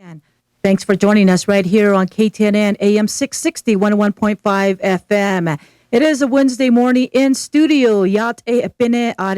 And thanks for joining us right here on KTNN AM 660 101.5 FM. It is a Wednesday morning in studio. Yat e pine are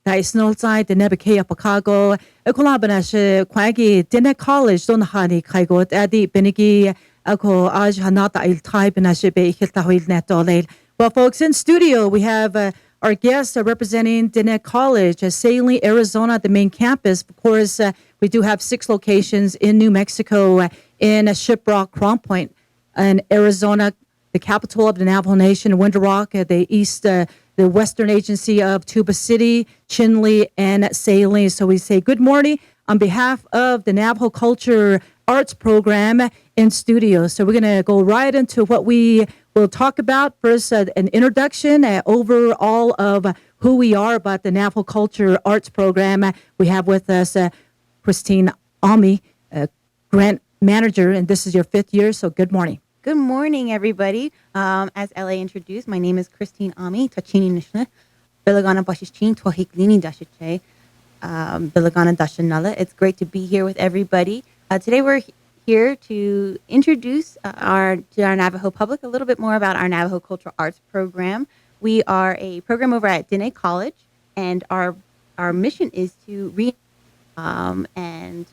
Daisnol side the Nebeke Chicago. Ekolabanash Quaggy Dinner College Don Hani Kaigot Adi Benigi Ako Aj Hanata Il Tai Benashibe Hiltahil Netolel. Well, folks, in studio we have our guests representing Dinner College, Saline, Arizona, the main campus. Of course, we do have 6 locations in New Mexico, in Shiprock, Crown Point, and Arizona, the capital of the Navajo Nation, Winter Rock, the western agency of Tuba City, Chinle, and Saline. So we say good morning on behalf of the Navajo Culture Arts Program in studio. So we're going to go right into what we will talk about. First, an introduction overall of who we are about the Navajo Culture Arts Program. We have with us Christine Ami, grant manager, and this is your 5th year, so good morning. Good morning, everybody. As LA introduced, my name is Christine Ami, Tachini Nishna, Bilagana Bashichin, Twahiklini Dashiche, Bilagana Dashanala. It's great to be here with everybody. Today we're here to introduce to our Navajo public a little bit more about our Navajo Cultural Arts Program. We are a program over at Diné College, and our mission is to and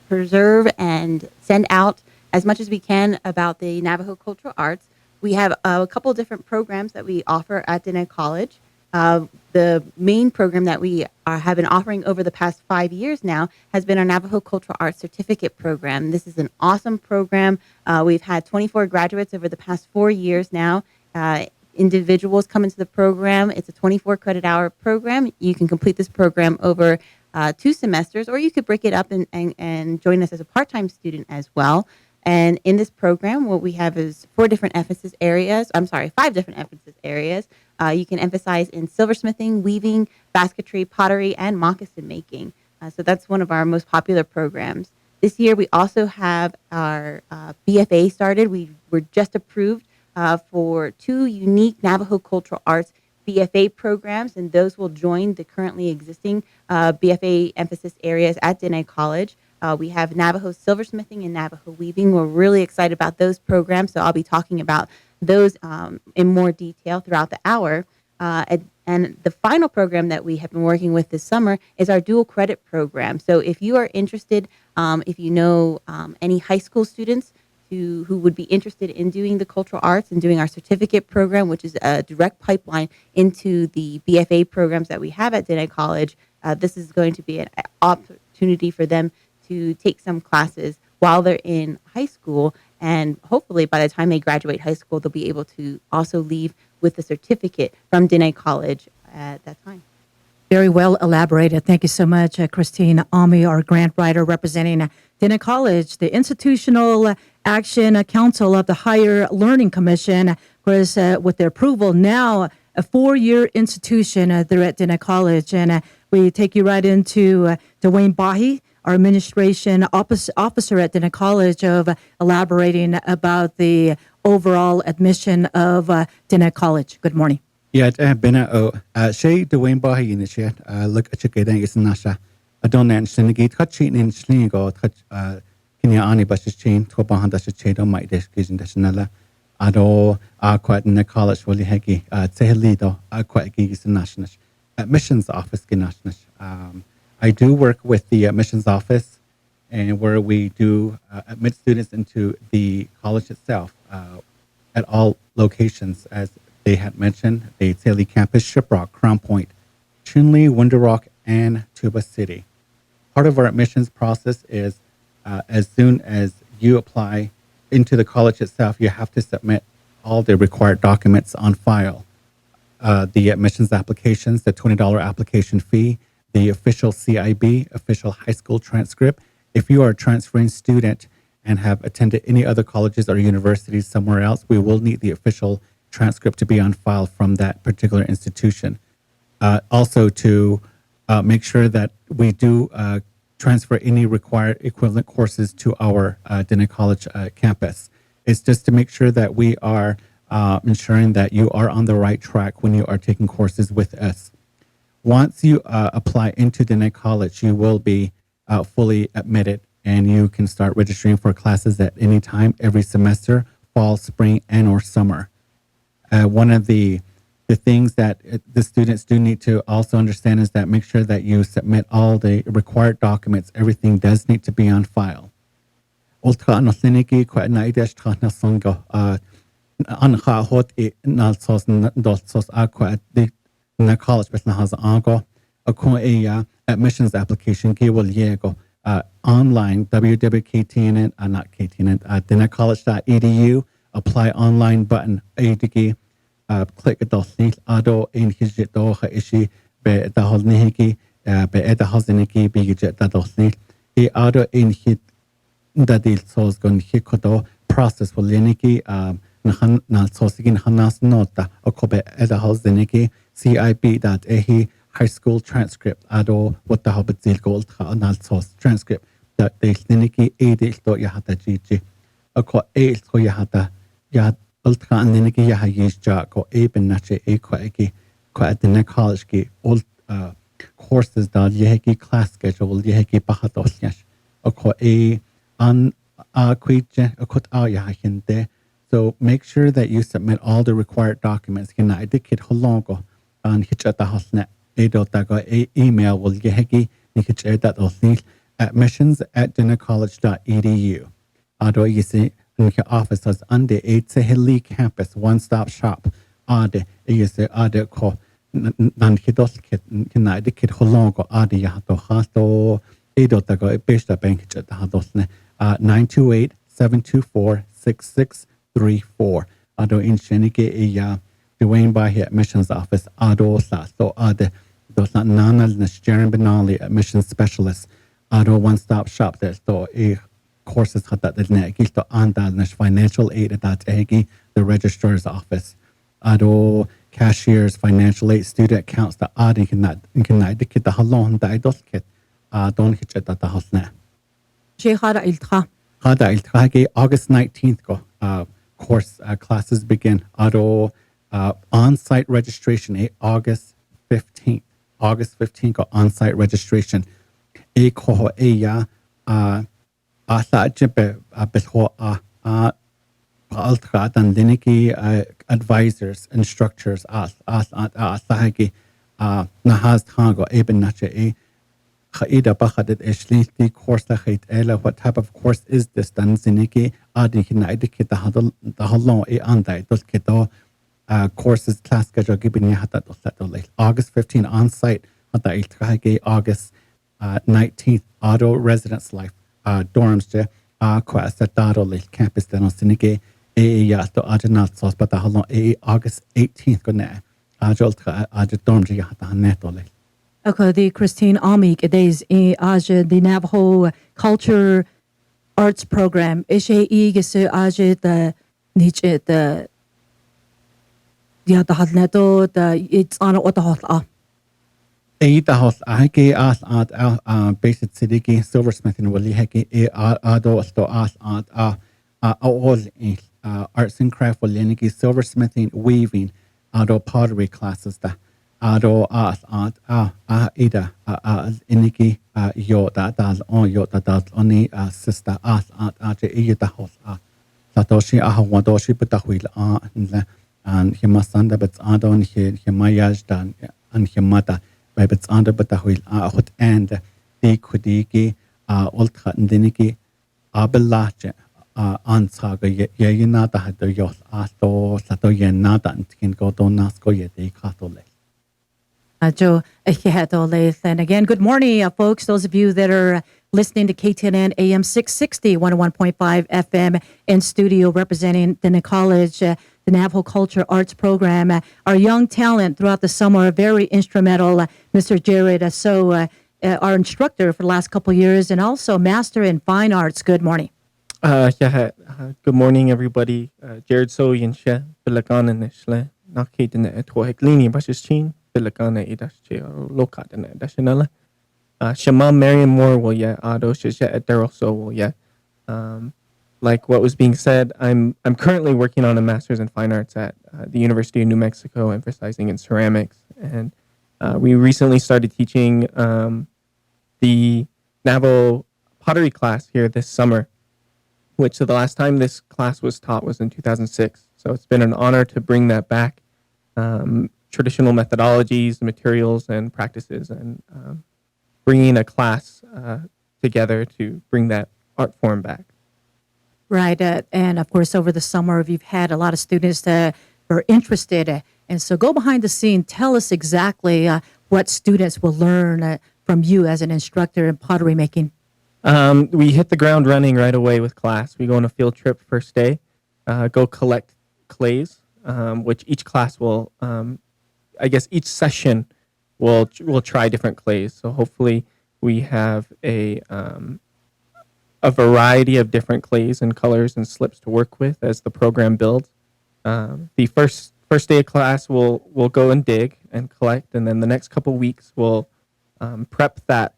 preserve and send out as much as we can about the Navajo cultural arts. We have a couple different programs that we offer at Diné College. The main program that we have been offering over the past 5 years now has been our Navajo Cultural Arts Certificate Program. This is an awesome program. We've had 24 graduates over the past 4 years now. Individuals come into the program. It's a 24 credit hour program. You can complete this program over 2 semesters, or you could break it up and join us as a part-time student as well. And in this program, what we have is 5 different emphasis areas. You can emphasize in silversmithing, weaving, basketry, pottery, and moccasin making. So that's one of our most popular programs. This year, we also have our BFA started. We were just approved for 2 unique Navajo Cultural Arts BFA programs, and those will join the currently existing BFA emphasis areas at Diné College. We have Navajo Silversmithing and Navajo Weaving. We're really excited about those programs, so I'll be talking about those in more detail throughout the hour. And the final program that we have been working with this summer is our dual credit program. So if you are interested, if you know any high school students who would be interested in doing the cultural arts and doing our certificate program, which is a direct pipeline into the BFA programs that we have at Diné College, this is going to be an opportunity for them to take some classes while they're in high school. And hopefully by the time they graduate high school, they'll be able to also leave with a certificate from Diné College at that time. Very well elaborated. Thank you so much, Christine Ami, our grant writer representing Diné College, the Institutional Action Council of the Higher Learning Commission. Of course, with their approval now, a 4-year institution there at Diné College. And we take you right into Dwayne Bahi, our administration officer at Diné College, of elaborating about the overall admission of Diné College. Good morning. Yeah, bina Shay Dwayne Bahi in the chat. Look at your getting is Nasha. I don't know, Shinigate, Hutchin in Slingo, Kinya Ani Bashin, Tobahanda Shadow, my description, Dashanella. Ado, quite in the college, Wally Hegi, Tehlido, quite gigs in National Admissions Office, National. I do work with the admissions office, and where we do admit students into the college itself at all locations, as they had mentioned, the Saley campus, Shiprock, Crown Point, Chinle, Winter Rock, and Tuba City. Part of our admissions process is as soon as you apply into the college itself, you have to submit all the required documents on file. The admissions applications, the $20 application fee, the official CIB, official high school transcript. If you are a transferring student and have attended any other colleges or universities somewhere else, we will need the official transcript to be on file from that particular institution. Also to make sure that we do transfer any required equivalent courses to our Diné College campus. It's just to make sure that we are ensuring that you are on the right track when you are taking courses with us. Once you apply into Diné College, you will be fully admitted and you can start registering for classes at any time every semester, fall, spring, and or summer. One of the things that the students do need to also understand is that make sure that you submit all the required documents. Everything does need to be on file. Ultra anasliniki kwa na idesh na songo anha hot nalsos dolsos aqua na college but na has ango a admissions application ki will yego online www.ktnn not ktnn dinacollege.edu apply online button adigi click the link ado in his do ha ishi be da holniki be da hoziniki be jet da link e ado in hit da dil sos gon hikodo process for liniki na sosigin hanas nota okobe eda hoziniki cib.ahi high school transcript ado what the hobbit zil gold na sos transcript that de liniki edil do ya hata gg ako e ko ya hata ya ultra liniki ya hayis ja ko e ben nache e ko eki ko at the college ki all courses da yeki class schedule yeki pahatos yash ako e an kwije akot ya hinde. So make sure that you submit all the required documents. Kina idikit holongo an hichata hasne edotago email will yehegi nikichedat osnil admissions@dinnercollege.edu. Ado yisi nke office has ande Hilly campus one-stop shop. Ade yisi ade ko nan hidos kit kina idikit holongo ade yahato hasto edotago besta bank chata hadosne 928-724-6634. Ado in Shenike Dwayne Bahi admissions office Ado so Ade dos Nana Nashjaran Benali admissions specialist Ado one-stop shop there so courses that the Gilto Anda Nash financial aid at that Egi the registrar's office Ado cashiers financial aid student accounts the Adi can dikit the halon da idos kit don't hit at the house Shehara iltra. Hada iltrage August 19th go course classes begin auto on-site registration August 15th go on-site registration koho ya asa jibe betho altra dan liniki advisors instructors asahagi nahaz tango eben nache Khaida Bahadet Eshliti course la khait ela what type of course is this dan ziniki adi kina idiki the halon e andai dos keto courses class schedule gibini hata dos like August 15 on site hata iltrage August 19th auto residence life dorms je kwa satado le campus dan ziniki ya to ajanat sos but the halon August 18th gonna ajol dorms je hata neto le Okay, the Christine Amik, it is Aja, the Navajo Culture Arts Program. Ishe Igese Aja, the Nietzsche, the Hadneto, the it's on what the hot. Eita hos ahike as at basic sidiki silversmithing wali heke ado sto as at all arts and craft wali niki silversmithing weaving ado pottery classes da ado as at ida iniki yo da on yo da oni sister as at ida hos satoshi wadoshi betahuil and himasanda but adon himayaj dan and himata by bits under betahuil hot and the kudiki ultra diniki abelache ansaga yena da hado yos asto sato yena dan kin go don nasko yedi katole Joe, and again, good morning, folks. Those of you that are listening to KTNN AM 660, 101.5 FM in studio representing the college, the Navajo Culture Arts Program. Our young talent throughout the summer are very instrumental. Mr. Jared, our instructor for the last couple of years, and also master in fine arts. Good morning. Good morning, everybody. Jared So Yinshe, Bilagana Nishle, Nakitine Etwahiklini, Bashichin. Pilakana idasche lokatana dashanala. Shema Marion Moore will ado shisha eteroso will like what was being said, I'm currently working on a master's in fine arts at the University of New Mexico, emphasizing in ceramics. And we recently started teaching the Navajo pottery class here this summer, which the last time this class was taught was in 2006. So it's been an honor to bring that back, traditional methodologies, materials, and practices, and bringing a class together to bring that art form back. Right. And of course, over the summer, you've had a lot of students that are interested. And so go behind the scene. Tell us exactly what students will learn from you as an instructor in pottery making. We hit the ground running right away with class. We go on a field trip first day, go collect clays, which each class will, I guess each session will try different clays. So hopefully we have a variety of different clays and colors and slips to work with as the program builds. The first day of class, we'll go and dig and collect, and then the next couple weeks we'll prep that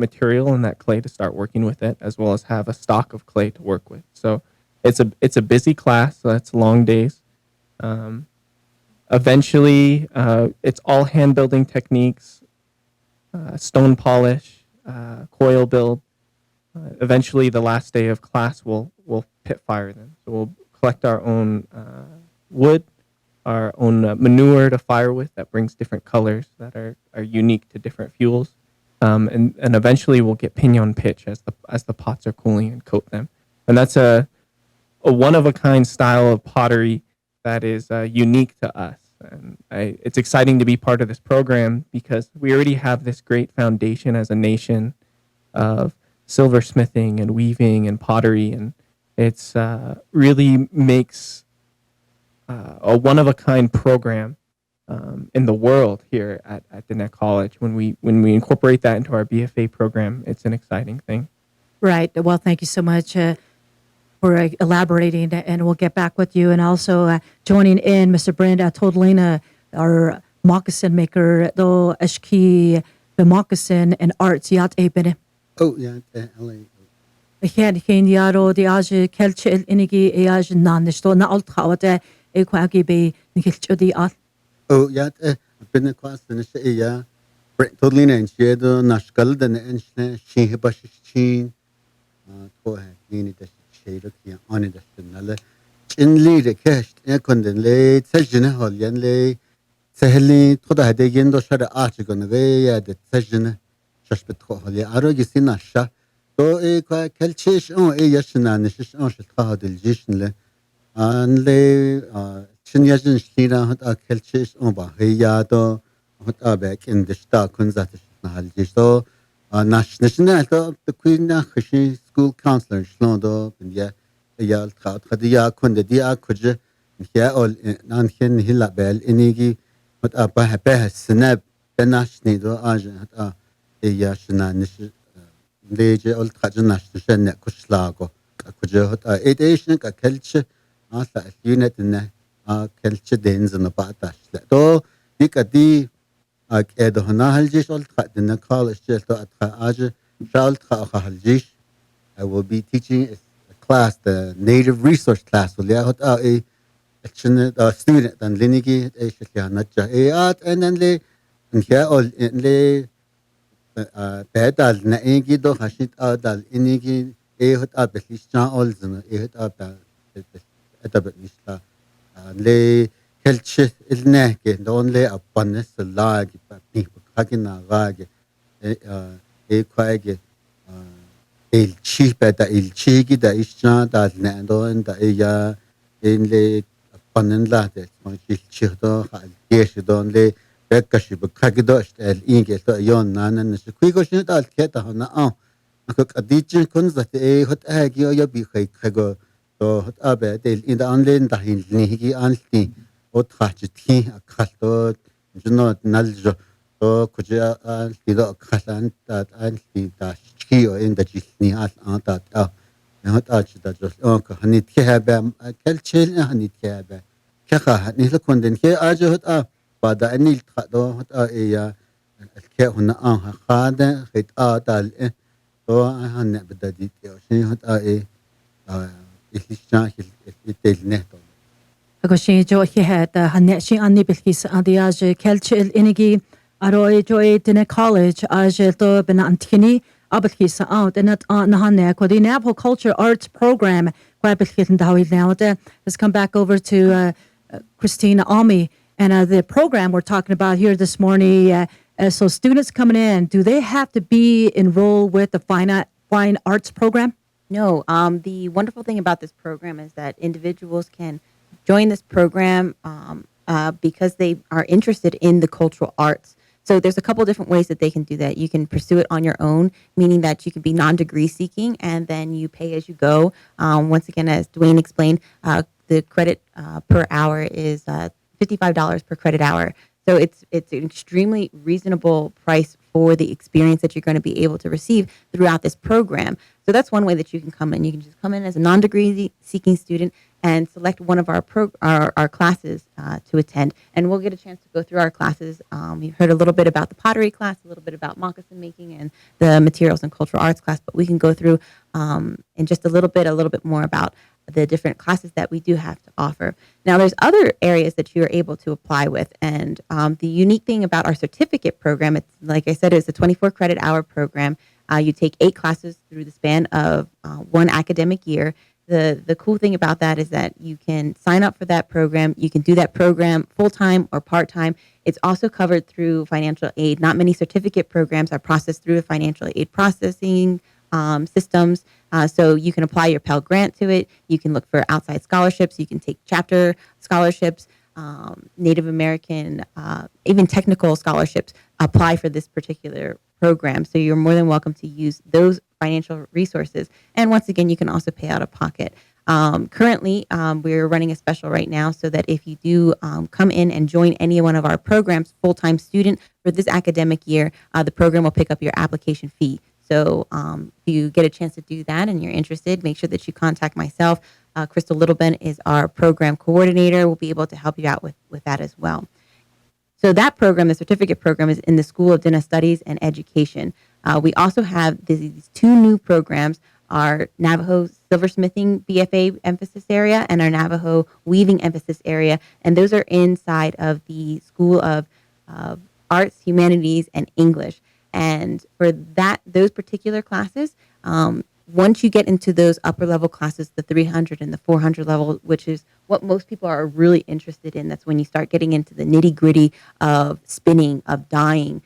material and that clay to start working with it, as well as have a stock of clay to work with. So it's a busy class. So that's long days. Eventually, it's all hand building techniques, stone polish, coil build. Eventually, the last day of class, we'll pit fire them. So we'll collect our own wood, our own manure to fire with that brings different colors that are unique to different fuels. And eventually we'll get pinion pitch as the pots are cooling and coat them. And that's a one-of-a-kind style of pottery that is unique to us. And it's exciting to be part of this program because we already have this great foundation as a nation of silversmithing and weaving and pottery, and it's really makes a one-of-a-kind program in the world here at Diné College. When we incorporate that into our BFA program, it's an exciting thing. Right. Well, thank you so much for elaborating, and we'll get back with you. And also joining in, Mr. Brand Todlina, our moccasin maker, though Ashki, the moccasin and arts yat ebene. Oh, yeah, LA. Hen yaro di aj kelchel inigi aj nanisto na alt khawate e kwagi be nikilcho di al. Oh, yeah, been a class in the yeah. Totally and shadow, Nashkal, and Shihibash Chin, Toha, Nini, the shade on it, the Chinley, the cash, Ekon, late, Session, Holian lay, Saheli, Toda, the Yendo Shada Article, the the Session, Shashpet Holy, Arogis in Asha, so a Kelchish, oh, a Yashina, Nishish, oh, Shaka, the Jishin, and lay Shinyajin Shira, a Kelchish, oh, Bahayado. back in the star kunzat nahaljisto national the queen khishi school counselor shlondo ya ya khadiya kunde dia kuj ya ol nan hin hilabel inigi mat aba ba snap benashni do ajan hat ya shna nish leje ol khajna shna kushlago kuj hat edation ka kelch asa unit na kelch dens na patash do dikadi أكيد هنا هالجيش قلت خدنا college جلت أجا شالت هالجيش. I will be teaching a class, the native resource class. واللي هاد إيه أشن student تن لينيجي إيش اللي هنجا إيه and then لي إنكيا أول لي بدال نأيجي دو خشيت أدال إنيجي إيه هاد بسليش جان أول زنا إيه هاد أدب بسلا لي Kelch ilneke donle apanes lag pipakina lag quage il chipe da il chigi da isna da nando and da ya inle apanen la de il chirdo hal yesh donle bekashi bakagidosh el inge to yon nanan squigoshin da keta na akak adichin kunzat hot agi ya bi khago to hot abe del in da anlen da hin nigi anti وتخاطتي أكلت جنود نلج تو كجا لذا أكلان تات أنتي تاشكي وإن دجيلني أن تات نهت أجد جل أنك هنيت كهبة كل شيء هنيت كهبة كخا هنيت لكون دين كي أجهد بعد أني التخدو هت إياه الكه هنا خادة خيت دال تو هن بدأت يوشين هت إيه إيش يتلنه Agoshi jo he had haneshi ani bilkis adiaj kelch el inigi aroi jo Diné College aj to ben antini abaki sa out and not on nahane ko the Navajo Culture Arts Program let's come back over to Christina Almi and the program we're talking about here this morning. So students coming in, do they have to be enrolled with the fine arts program? No, the wonderful thing about this program is that individuals can join this program because they are interested in the cultural arts. So there's a couple different ways that they can do that. You can pursue it on your own, meaning that you can be non-degree seeking, and then you pay as you go. Once again, as Dwayne explained, the credit per hour is $55 per credit hour. So it's an extremely reasonable price for the experience that you're going to be able to receive throughout this program. So that's one way that you can come in. You can just come in as a non-degree seeking student and select one of our classes to attend. And we'll get a chance to go through our classes. You've heard a little bit about the pottery class, a little bit about moccasin making, and the materials and cultural arts class. But we can go through in just a little bit more about the different classes that we do have to offer. Now, there's other areas that you are able to apply with. And the unique thing about our certificate program, it's like I said, it's a 24 credit hour program. You take 8 classes through the span of one academic year. The cool thing about that is that you can sign up for that program. You can do that program full-time or part-time. It's also covered through financial aid. Not many certificate programs are processed through a financial aid processing systems. So you can apply your Pell Grant to it. You can look for outside scholarships. You can take chapter scholarships, Native American, even technical scholarships. Apply for this particular program. So you're more than welcome to use those financial resources. And once again, you can also pay out of pocket. Currently, we're running a special right now so that if you do come in and join any one of our programs, full-time student for this academic year, the program will pick up your application fee. So if you get a chance to do that and you're interested, make sure that you contact myself. Crystal Littleben is our program coordinator. We'll be able to help you out with that as well. So that program, the certificate program, is in the School of Dinner Studies and Education. We also have these 2 new programs, our Navajo Silversmithing BFA emphasis area and our Navajo Weaving emphasis area. And those are inside of the School of Arts, Humanities, and English. And for those particular classes, once you get into those upper level classes, the 300 and the 400 level, which is what most people are really interested in, that's when you start getting into the nitty gritty of spinning, of dyeing.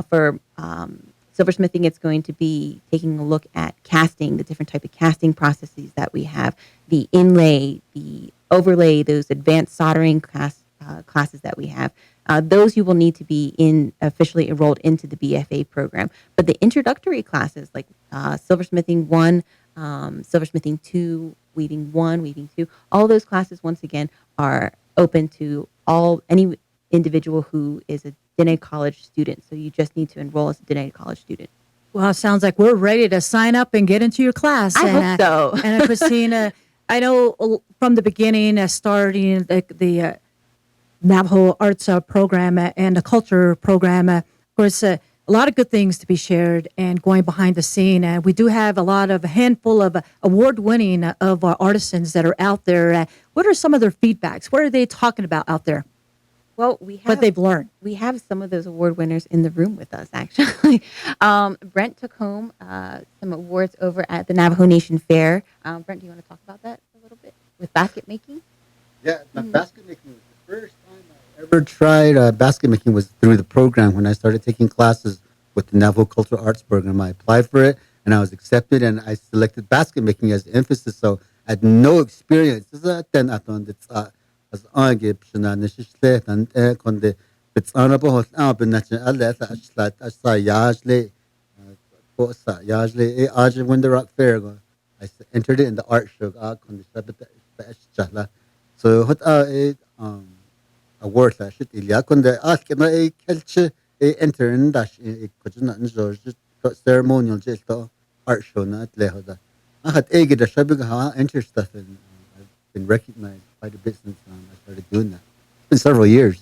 For silversmithing, it's going to be taking a look at casting, the different type of casting processes that we have, the inlay, the overlay, those advanced soldering classes that we have. Those you will need to be officially enrolled into the BFA program. But the introductory classes like Silversmithing 1, Silversmithing 2, Weaving 1, Weaving 2, all those classes, once again, are open to any individual who is a Diné College student. So you just need to enroll as a Diné College student. Well, it sounds like we're ready to sign up and get into your class. I hope so. And Christina, I know from the beginning, starting the Navajo Arts program and the culture program. Of course, a lot of good things to be shared and going behind the scene. And we do have a handful of award-winning of our artisans that are out there. What are some of their feedbacks? What are they talking about out there? Well, we have what they've learned. We have some of those award winners in the room with us, actually. Brent took home some awards over at the Navajo Nation Fair. Brent, do you want to talk about that a little bit with basket making? Yeah, basket making was the first time I ever tried basket making was through the program when I started taking classes with the Navajo Cultural Arts Program. I applied for it and I was accepted and I selected basket making as the emphasis. So I had no experience. As angib shna nishle and konde it's honorable asa yajle when the rock fair I entered it in the art show so what award la shit ilya konde askena kelche enter in dash kujna njo ceremonial jesto art show na atlehoda I had ege da shabig ha enter stuff in been recognized quite a bit since I started doing that. It's been several years.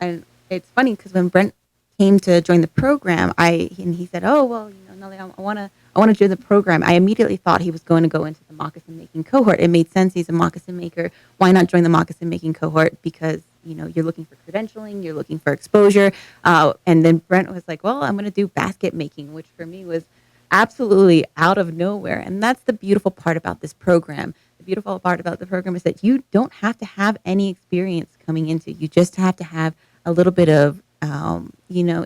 And it's funny because when Brent came to join the program, he said, "Oh well, Nelly, I want to join the program." I immediately thought he was going to go into the moccasin making cohort. It made sense. He's a moccasin maker. Why not join the moccasin making cohort? Because you're looking for credentialing, you're looking for exposure. And then Brent was like, "Well, I'm going to do basket making," which for me was absolutely out of nowhere. And that's the beautiful part about this program. The beautiful part about the program is that you don't have to have any experience coming into it. You just have to have a little bit of,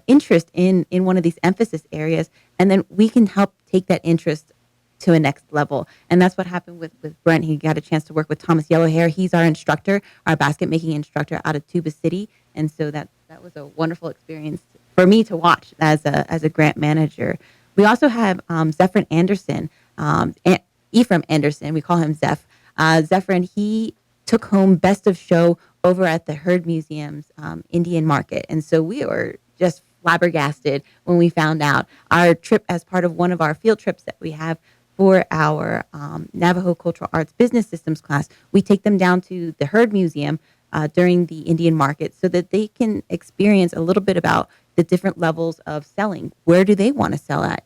interest in one of these emphasis areas. And then we can help take that interest to a next level. And that's what happened with Brent. He got a chance to work with Thomas Yellowhair. He's our instructor, our basket making instructor out of Tuba City. And so that was a wonderful experience for me to watch as a grant manager. We also have Zephyrin Anderson, Ephraim Anderson. We call him Zeph. Zephyrin, he took home Best of Show over at the Heard Museum's Indian Market. And so we were just flabbergasted when we found out. Our trip, as part of one of our field trips that we have for our Navajo Cultural Arts Business Systems class, we take them down to the Heard Museum during the Indian Market so that they can experience a little bit about the different levels of selling. Where do they want to sell at?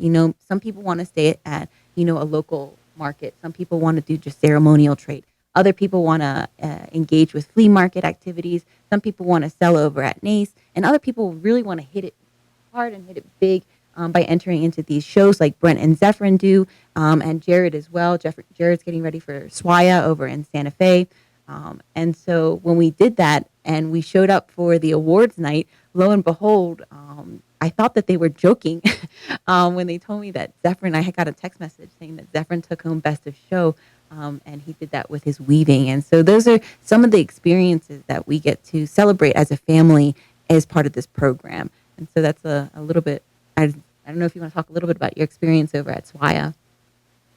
Some people want to stay at, a local market. Some people want to do just ceremonial trade. Other people want to engage with flea market activities. Some people want to sell over at NACE. And other people really want to hit it hard and hit it big by entering into these shows like Brent and Zephyrin do, and Jared as well. Jared's getting ready for SWIA over in Santa Fe. And so when we did that and we showed up for the awards night, lo and behold, I thought that they were joking when they told me that Zephyrin, I had got a text message saying that Zephyrin took home Best of Show, and he did that with his weaving. And so those are some of the experiences that we get to celebrate as a family as part of this program. And so that's a little bit, I don't know if you want to talk a little bit about your experience over at SWIA.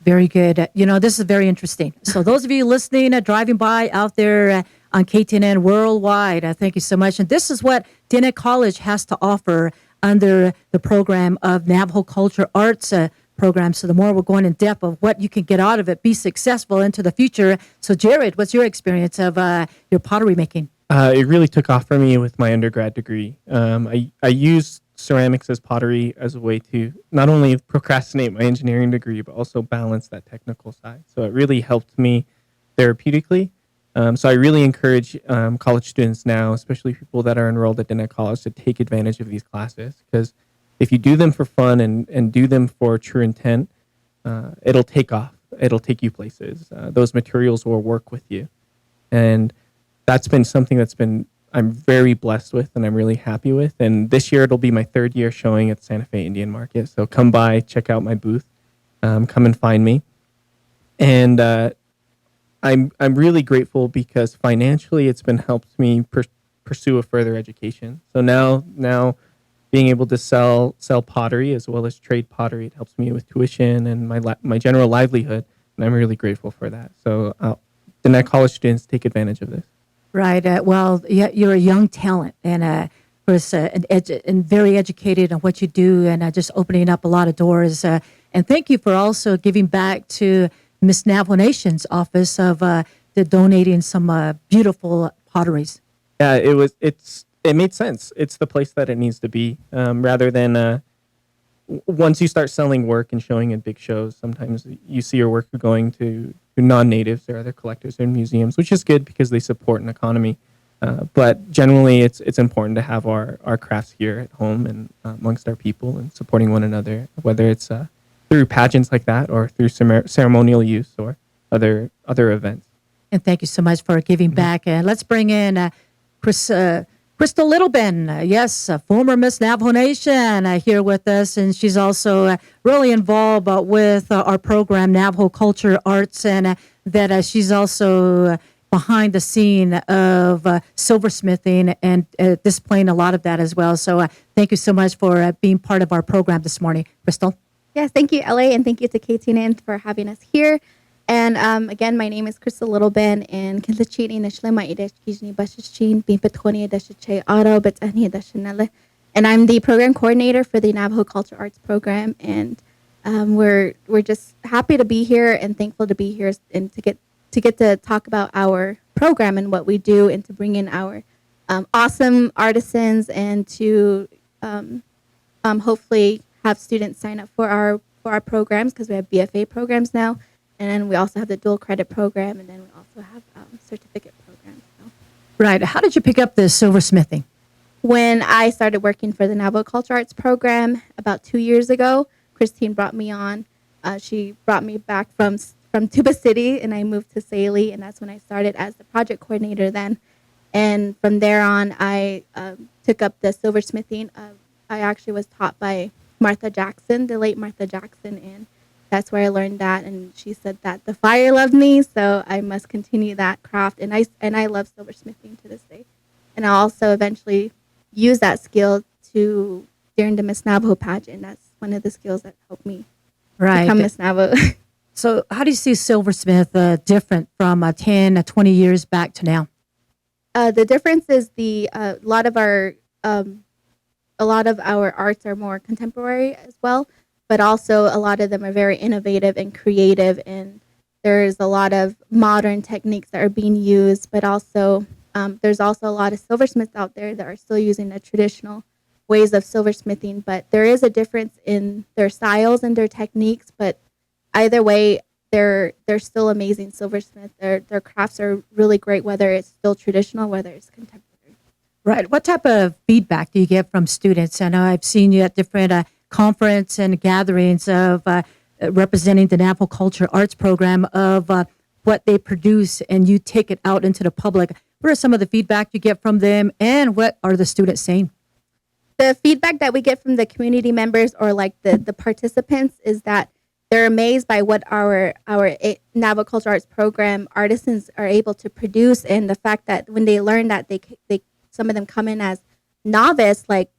Very good. This is very interesting. So those of you listening, driving by out there on KTNN worldwide, thank you so much. And this is what Dennett College has to offer under the program of Navajo Culture Arts program. So the more we're going in depth of what you can get out of it, be successful into the future. So Jared, what's your experience of your pottery making? It really took off for me with my undergrad degree. I used ceramics as pottery as a way to not only procrastinate my engineering degree, but also balance that technical side. So it really helped me therapeutically. So I really encourage college students now, especially people that are enrolled at Dennett College, to take advantage of these classes, because if you do them for fun and do them for true intent, it'll take off. It'll take you places. Those materials will work with you. And that's been something I'm very blessed with and I'm really happy with. And this year it'll be my third year showing at Santa Fe Indian Market. So come by, check out my booth, come and find me. And I'm really grateful because financially it's been helped me pursue a further education. So now being able to sell pottery as well as trade pottery, it helps me with tuition and my general livelihood. And I'm really grateful for that. So the Dennett College students, take advantage of this. Right. You're a young talent and of course, and very educated on what you do and just opening up a lot of doors. And thank you for also giving back to Miss Navajo Nation's office of donating some beautiful potteries. Yeah, it made sense. It's the place that it needs to be. Rather than once you start selling work and showing at big shows, sometimes you see your work going to non-natives or other collectors and museums, which is good because they support an economy. But generally, it's important to have our crafts here at home and amongst our people and supporting one another, whether it's through pageants like that or through ceremonial use or other events. And thank you so much for giving back. And let's bring in Crystal Littleben, yes, former Miss Navajo Nation here with us. And she's also really involved with our program, Navajo Culture Arts, and that she's also behind the scene of silversmithing and displaying a lot of that as well. So thank you so much for being part of our program this morning, Crystal. Yes, thank you, LA, and thank you to KTNN for having us here. And again, my name is Crystal Littleben, and and I'm the program coordinator for the Navajo Culture Arts program. And we're just happy to be here and thankful to be here and to get to talk about our program and what we do, and to bring in our awesome artisans, and to hopefully have students sign up for our programs, because we have BFA programs now. And then we also have the dual credit program, and then we also have certificate programs. So. Right. How did you pick up the silversmithing? When I started working for the Navajo Culture Arts program about 2 years ago, Christine brought me on. She brought me back from Tuba City, and I moved to Saley, and that's when I started as the project coordinator then. And from there on, I took up the silversmithing. I actually was taught by Martha Jackson, the late Martha Jackson, and that's where I learned that. And she said that the fire loved me, so I must continue that craft. And I love silversmithing to this day. And I also eventually use that skill to during the Miss Navajo pageant. That's one of the skills that helped me Right. become Miss Navajo. So how do you see silversmith different from 10, 20 years back to now? The difference is a lot of our arts are more contemporary as well, but also a lot of them are very innovative and creative, and there's a lot of modern techniques that are being used, but also there's also a lot of silversmiths out there that are still using the traditional ways of silversmithing, but there is a difference in their styles and their techniques, but either way, they're still amazing silversmiths. Their crafts are really great, whether it's still traditional, whether it's contemporary. Right. What type of feedback do you get from students? I know I've seen you at different conference and gatherings of representing the Navajo Culture Arts Program of what they produce, and you take it out into the public. What are some of the feedback you get from them, and what are the students saying? The feedback that we get from the community members or like the participants is that they're amazed by what our Navajo Culture Arts Program artisans are able to produce, and the fact that when they learn that they some of them come in as novice, like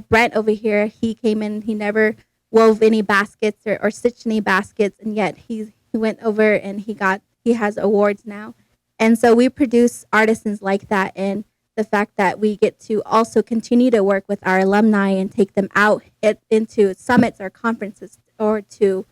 Brent over here, he came in, he never wove any baskets or stitched any baskets, and yet he went over and he has awards now. And so we produce artisans like that, and the fact that we get to also continue to work with our alumni and take them out into summits or conferences or to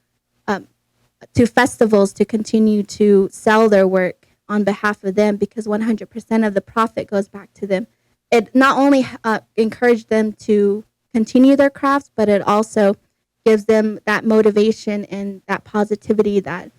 festivals to continue to sell their work on behalf of them, because 100% of the profit goes back to them. It not only encouraged them to continue their crafts, but it also gives them that motivation and that positivity that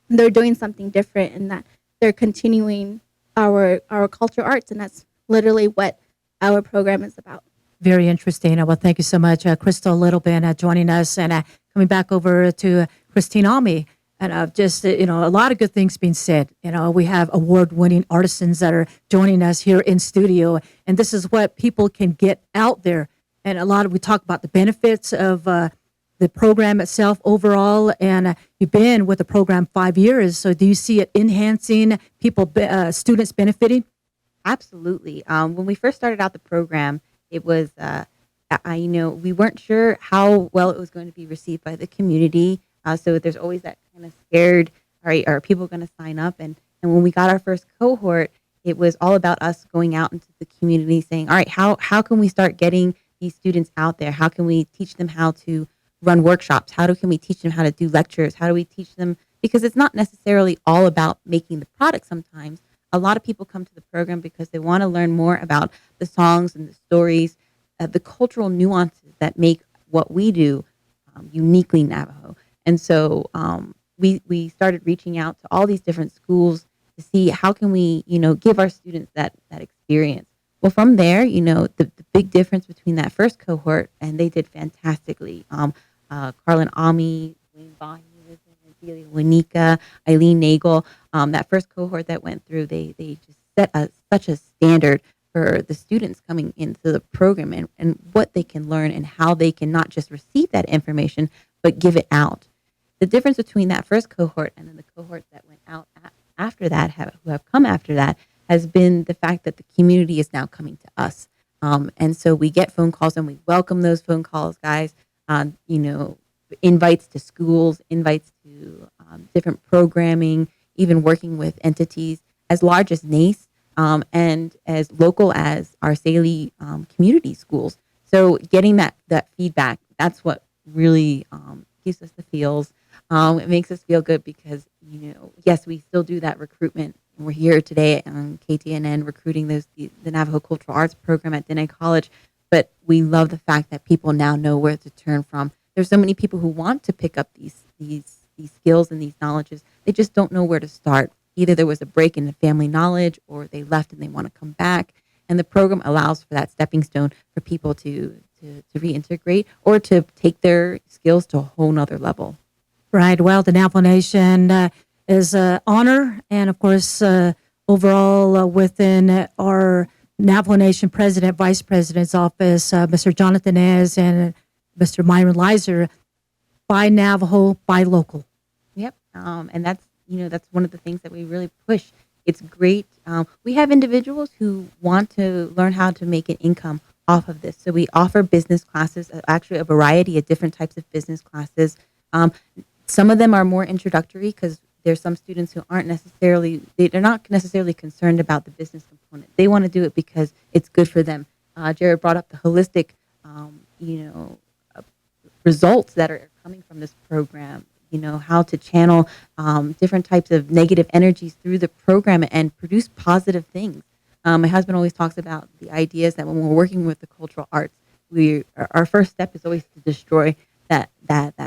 they're doing something different and that they're continuing our cultural arts, and that's literally what our program is about. Very interesting. Well, thank you so much, Crystal Littlebin, joining us, and coming back over to Christine Almy. And just, a lot of good things being said. We have award-winning artisans that are joining us here in studio, and this is what people can get out there. And we talk about the benefits of the program itself overall, and you've been with the program 5 years. So do you see it enhancing students benefiting? Absolutely. When we first started out the program, it was, we weren't sure how well it was going to be received by the community. So there's always that kind of scared, all right, are people going to sign up? And when we got our first cohort, it was all about us going out into the community saying, all right, how can we start getting these students out there? How can we teach them how to run workshops? Can we teach them how to do lectures? How do we teach them? Because it's not necessarily all about making the product sometimes. A lot of people come to the program because they want to learn more about the songs and the stories, the cultural nuances that make what we do uniquely Navajo. And so we started reaching out to all these different schools to see how can we, give our students that experience. Well, from there, the big difference between that first cohort, and they did fantastically. Carlin Ami, Wayne Bahi, Delia Wanika, Eileen Nagel, that first cohort that went through, they just set such a standard for the students coming into the program and what they can learn and how they can not just receive that information, but give it out. The difference between that first cohort and then the cohort that went out after that, who have come after that, has been the fact that the community is now coming to us. And so we get phone calls and we welcome those phone calls, guys. Invites to schools, invites to different programming, even working with entities as large as NACE and as local as our Saley community schools. So getting that feedback, that's what really gives us the feels. It makes us feel good because, yes, we still do that recruitment. We're here today on KTNN recruiting the Navajo Cultural Arts Program at Dene College, but we love the fact that people now know where to turn from. There's so many people who want to pick up these skills and these knowledges. They just don't know where to start. Either there was a break in the family knowledge or they left and they want to come back. And the program allows for that stepping stone for people to reintegrate or to take their skills to a whole nother level. Right. Well, the Navajo Nation is honor, and of course, overall within our Navajo Nation President, Vice President's office, Mr. Jonathan Ez and Mr. Myron Lizer, buy Navajo, buy local. Yep. And that's one of the things that we really push. It's great. We have individuals who want to learn how to make an income off of this. So we offer business classes, actually a variety of different types of business classes. Some of them are more introductory because there's some students who aren't necessarily, they're not necessarily concerned about the business component. They want to do it because it's good for them. Jared brought up the holistic, results that are coming from this program. How to channel different types of negative energies through the program and produce positive things. My husband always talks about the ideas that when we're working with the cultural arts, our first step is always to destroy that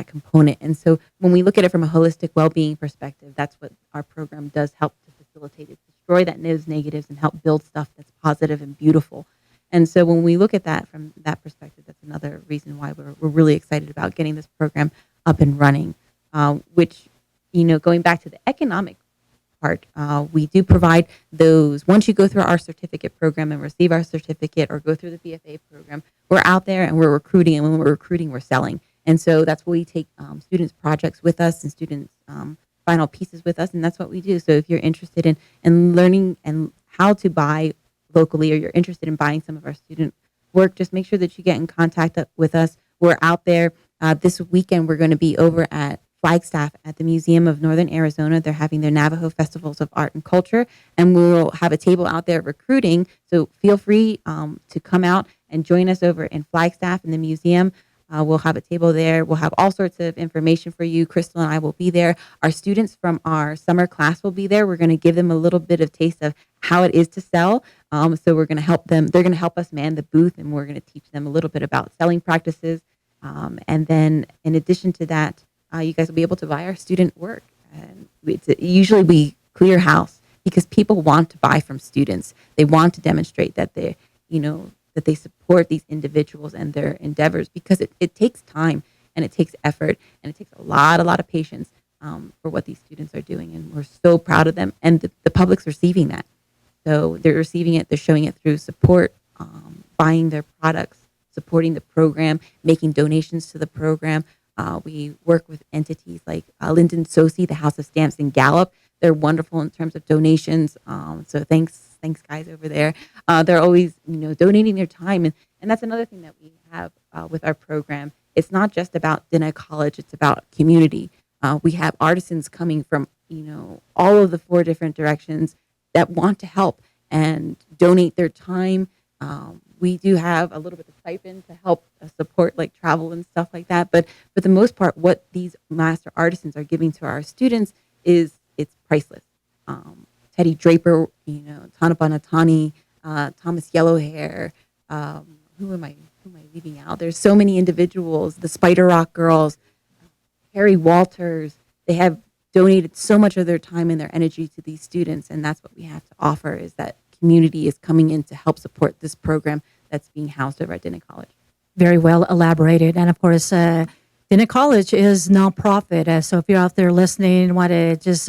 component. And so when we look at it from a holistic well-being perspective, that's what our program does help to facilitate. It destroy those negatives and help build stuff that's positive and beautiful. And so when we look at that from that perspective, that's another reason why we're really excited about getting this program up and running. Which, going back to the economic part, we do provide those. Once you go through our certificate program and receive our certificate or go through the BFA program, we're out there and we're recruiting. And when we're recruiting, we're selling. And so that's where we take students' projects with us and students' final pieces with us. And that's what we do. So if you're interested in learning and how to buy locally, or you're interested in buying some of our student work, just make sure that you get in contact with us. We're out there. This weekend, we're going to be over at Flagstaff at the Museum of Northern Arizona. They're having their Navajo Festivals of Art and Culture, and we'll have a table out there recruiting. So feel free to come out and join us over in Flagstaff in the museum. We'll have a table there. We'll have all sorts of information for you. Crystal and I will be there. Our students from our summer class will be there. We're going to give them a little bit of taste of how it is to sell. So we're going to help them. They're going to help us man the booth, and we're going to teach them a little bit about selling practices. And then in addition to that, you guys will be able to buy our student work. And usually we clear house because people want to buy from students. They want to demonstrate that that they support these individuals and their endeavors, because it takes time and it takes effort and it takes a lot of patience for what these students are doing. And we're so proud of them. And the public's receiving that. So they're receiving it. They're showing it through support, buying their products, supporting the program, making donations to the program. We work with entities like Lyndon Sosi, the House of Stamps in Gallup. They're wonderful in terms of donations. So thanks guys over there. They're always donating their time, and that's another thing that we have with our program. It's not just about Denna College; it's about community. We have artisans coming from all of the 4 different directions that want to help and donate their time. We do have a little bit of stipend to help support like travel and stuff like that. But for the most part, what these master artisans are giving to our students it's priceless. Teddy Draper, Tana Banatani, Thomas Yellowhair. Who am I leaving out? There's so many individuals. The Spider Rock Girls, Harry Walters. They have donated so much of their time and their energy to these students, and that's what we have to offer. Is that community is coming in to help support this program that's being housed over at Denna College. Very well elaborated. And of course, Denna College is nonprofit. So if you're out there listening and want to just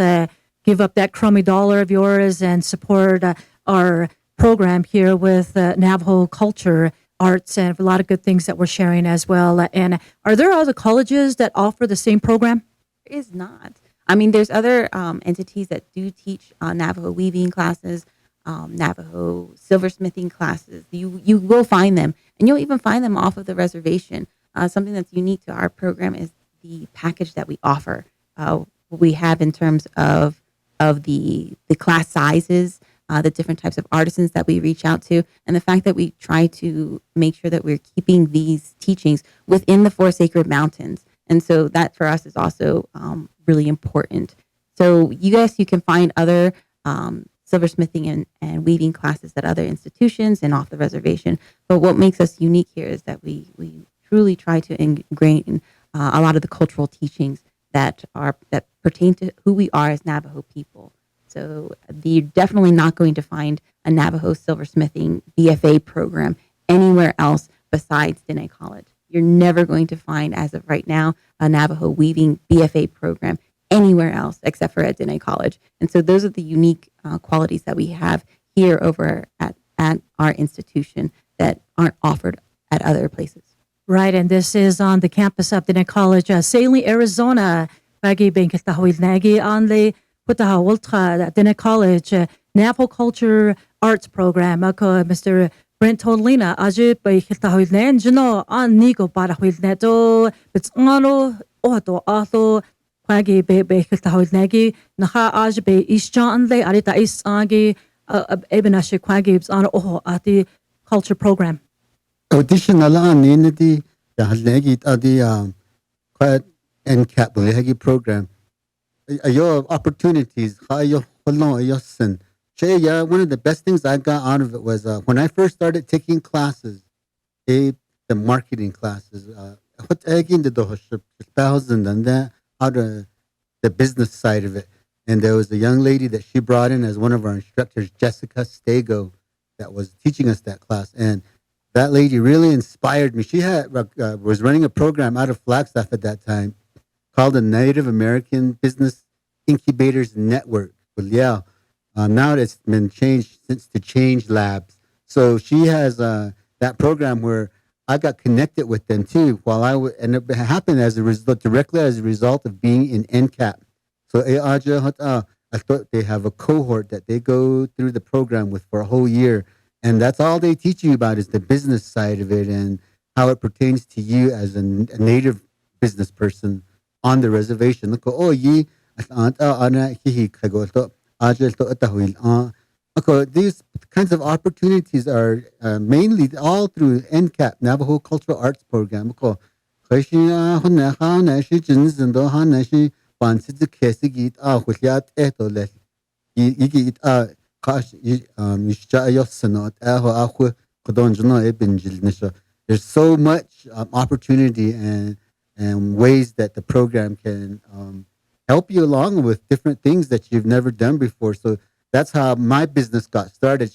give up that crummy dollar of yours and support our program here with Navajo culture, arts, and a lot of good things that we're sharing as well. And are there other colleges that offer the same program? There is not. I mean, there's other entities that do teach Navajo weaving classes, Navajo silversmithing classes. You will find them, and you'll even find them off of the reservation. Something that's unique to our program is the package that we offer. What we have in terms of the class sizes, the different types of artisans that we reach out to, and the fact that we try to make sure that we're keeping these teachings within the 4 sacred mountains. And so that for us is also really important. So you can find other silversmithing and weaving classes at other institutions and off the reservation. But what makes us unique here is that we truly try to ingrain a lot of the cultural teachings that pertain to who we are as Navajo people. So you're definitely not going to find a Navajo silversmithing BFA program anywhere else besides Dene College. You're never going to find, as of right now, a Navajo weaving BFA program anywhere else except for at Dene College. And so those are the unique qualities that we have here over at our institution that aren't offered at other places. Right, and this is on the campus of Dene College, Salem, Arizona. Bagi Benkitahwil Nagi on the Putahawultra Dene College Navajo Culture Arts Program. Ako Mr. Brent Tolina, Aje Benkitahwil Nanjino on Nigo Barahwil Neto, Bitsano, Oto Atho, Quagi Benkitahwil Nagi, Naha Aj Be Ishjan Le Arita Isangi, Ebenashi Quagibs on Oho at the culture program. Additional on the Halnegi at the quiet NCAP Bulehagi program. Your opportunities, one of the best things I got out of it was when I first started taking classes, the marketing classes, and then out of the business side of it. And there was a young lady that she brought in as one of our instructors, Jessica Stego, that was teaching us that class. And that lady really inspired me. She was running a program out of Flagstaff at that time called the Native American Business Incubators Network. Well, yeah, now it's been changed since to Change Labs. So she has that program where I got connected with them too. And it happened as a result, directly as a result of being in NCAP. So I thought they have a cohort that they go through the program with for a whole year. And that's all they teach you about is the business side of it and how it pertains to you as a native business person on the reservation. These kinds of opportunities are mainly all through NCAP, Navajo Cultural Arts Program. There's so much opportunity and ways that the program can help you along with different things that you've never done before. So that's how my business got started.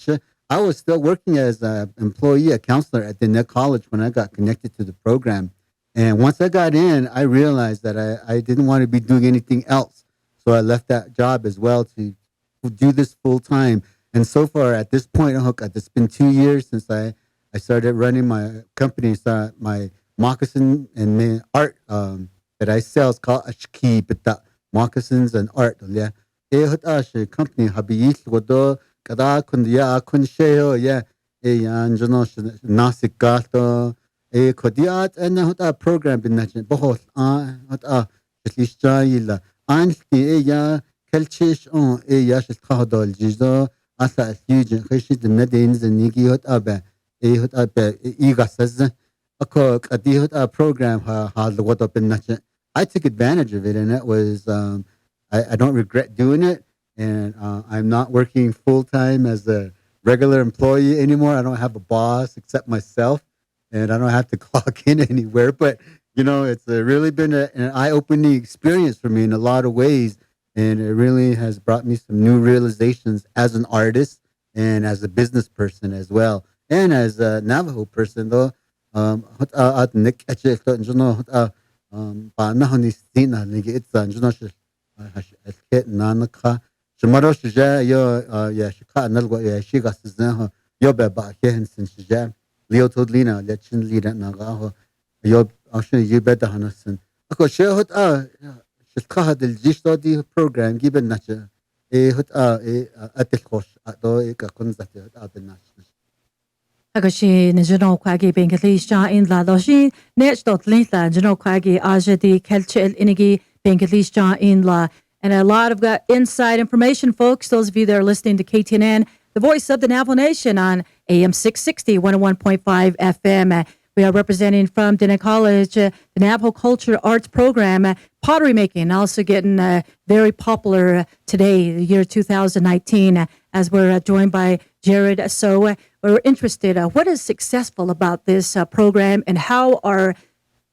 I was still working as an employee, a counselor at the Net College when I got connected to the program. And once I got in, I realized that I didn't want to be doing anything else. So I left that job as well to do this full time. And so far at this point, it's been 2 years since I started running my company, my moccasin and art that I sell is called Ashki, but moccasins and art. Yeah, company habiyil wado kada kundiya kunsheyo yeah anjono nasikato kodiat and hota program binachin bohol hota shishayila anti ya kelchish on ya shkhadol jizo asa huge khishid nadin zanigi hota ba hota ba igasaz akok adi hota program ha wado binachin. I took advantage of it, and it was I don't regret doing it. And I'm not working full time as a regular employee anymore. I don't have a boss except myself, and I don't have to clock in anywhere. But it's really been an eye-opening experience for me in a lot of ways, and it really has brought me some new realizations as an artist and as a business person as well, and as a Navajo person though. Panahoni stina nigi itza njnosh esket nanaka shmarosh ja yo ya shika nalgo ya shiga sizna yo be ba hen sin shja leo todlina lechin lida naga yo ashne yibeda hanasin ako shehot shika hadil jishtodi program giben nacha hot atel khosh ado ka kunzati abenash Agashi Nijano Quagi Bengali in La Loshi, Nech Lintla, Jano Quagi, Aja di Kelchel Inigi, Bengali in La. And a lot of inside information, folks. Those of you that are listening to KTNN, the voice of the Navajo Nation on AM 660, 101.5 FM. We are representing from Dene College, the Navajo Culture Arts Program, pottery making, also getting very popular today, the year 2019, as we're joined by Jared. So we're interested, what is successful about this program and how are